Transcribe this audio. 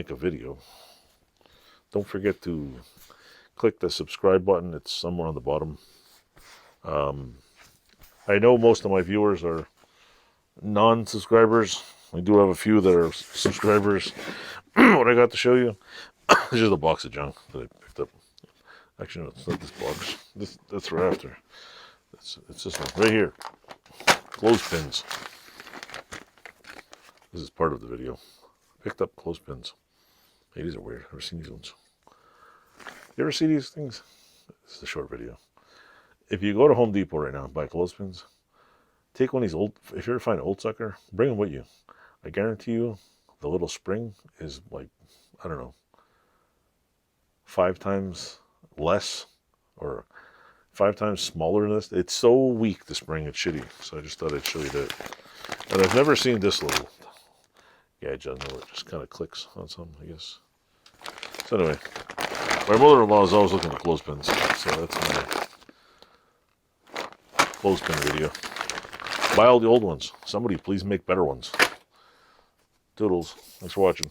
make a video. Don't forget to click the subscribe button. It's somewhere on the bottom. I know most of my viewers are non-subscribers. I do have a few that are subscribers. What I got to show you is just a box of junk that I picked up. Actually, no, it's not this box. That's for after. It's this one right here. Clothespins. This is part of the video. Picked up clothespins. Hey, these are weird. I've never seen these ones. You ever see these things? This is a short video. If you go to Home Depot right now and buy clothespins, take one of these old, if you ever find an old sucker, bring them with you. I guarantee you the little spring is like, I don't know, 5 times less or 5 times smaller than this. It's so weak, the spring, it's shitty. So I just thought I'd show you that. And I've never seen this little gadget. I know it just kind of clicks on something, I guess. So anyway, my mother-in-law is always looking at clothespins. So that's my clothespin video. Buy all the old ones. Somebody please make better ones. Toodles. Thanks for watching.